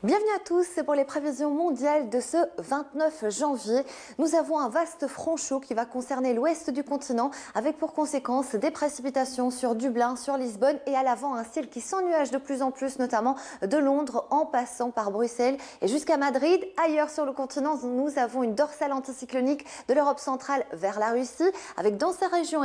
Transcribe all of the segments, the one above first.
Bienvenue à tous pour les prévisions mondiales de ce 29 janvier. Nous avons un vaste front chaud qui va concerner l'ouest du continent avec pour conséquence des précipitations sur Dublin, sur Lisbonne et à l'avant un ciel qui s'ennuage de plus en plus, notamment de Londres en passant par Bruxelles et jusqu'à Madrid. Ailleurs sur le continent, nous avons une dorsale anticyclonique de l'Europe centrale vers la Russie avec dans ces régions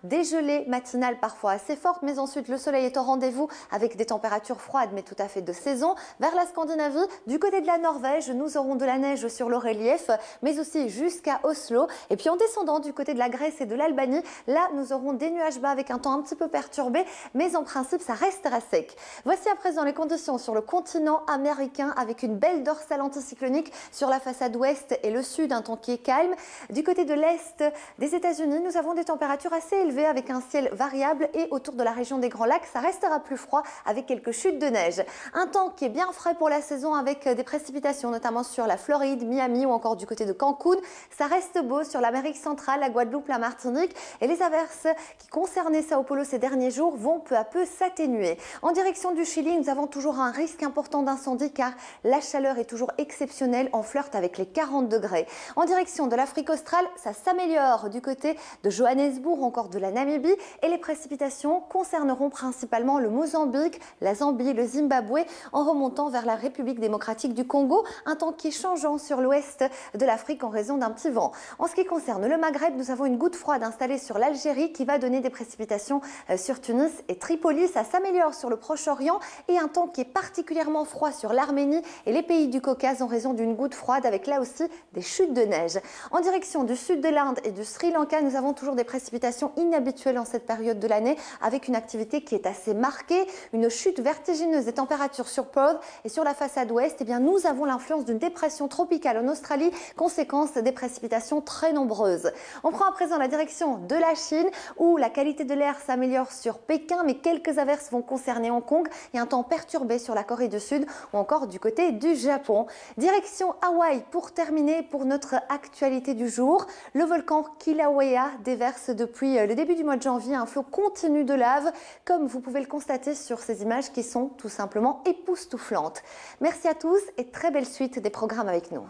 des gelées matinales parfois assez fortes, mais ensuite le soleil est au rendez-vous avec des températures froides mais tout à fait de saison. Vers la Scandinavie, du côté de la Norvège, nous aurons de la neige sur le relief, mais aussi jusqu'à Oslo. Et puis en descendant du côté de la Grèce et de l'Albanie, là nous aurons des nuages bas avec un temps un petit peu perturbé, mais en principe ça restera sec. Voici à présent les conditions sur le continent américain avec une belle dorsale anticyclonique sur la façade ouest et le sud, un temps qui est calme. Du côté de l'est des États-Unis, nous avons des températures assez élevées avec un ciel variable et autour de la région des Grands Lacs, ça restera plus froid avec quelques chutes de neige. Un temps qui est bien frais pour la saison avec des précipitations notamment sur la Floride, Miami ou encore du côté de Cancun. Ça reste beau sur l'Amérique centrale, la Guadeloupe, la Martinique et les averses qui concernaient Sao Paulo ces derniers jours vont peu à peu s'atténuer. En direction du Chili, nous avons toujours un risque important d'incendie car la chaleur est toujours exceptionnelle, en flirte avec les 40 degrés. En direction de l'Afrique australe, ça s'améliore du côté de Johannesburg, encore de la Namibie et les précipitations concerneront principalement le Mozambique, la Zambie, le Zimbabwe en remontant vers la République démocratique du Congo, un temps qui est changeant sur l'ouest de l'Afrique en raison d'un petit vent. En ce qui concerne le Maghreb, nous avons une goutte froide installée sur l'Algérie qui va donner des précipitations sur Tunis et Tripoli. Ça s'améliore sur le Proche-Orient et un temps qui est particulièrement froid sur l'Arménie et les pays du Caucase en raison d'une goutte froide avec là aussi des chutes de neige. En direction du sud de l'Inde et du Sri Lanka, nous avons toujours des précipitations inhabituelles en cette période de l'année avec une activité qui est assez marquée, une chute vertigineuse des températures sur Perth et sur la façade ouest, nous avons l'influence d'une dépression tropicale en Australie, conséquence des précipitations très nombreuses. On prend à présent la direction de la Chine où la qualité de l'air s'améliore sur Pékin, mais quelques averses vont concerner Hong Kong et un temps perturbé sur la Corée du Sud ou encore du côté du Japon. Direction Hawaï pour terminer pour notre actualité du jour. Le volcan Kilauea déverse depuis le début du mois de janvier un flot continu de lave, comme vous pouvez le constater sur ces images qui sont tout simplement époustouflantes. Merci à tous et très belle suite des programmes avec nous.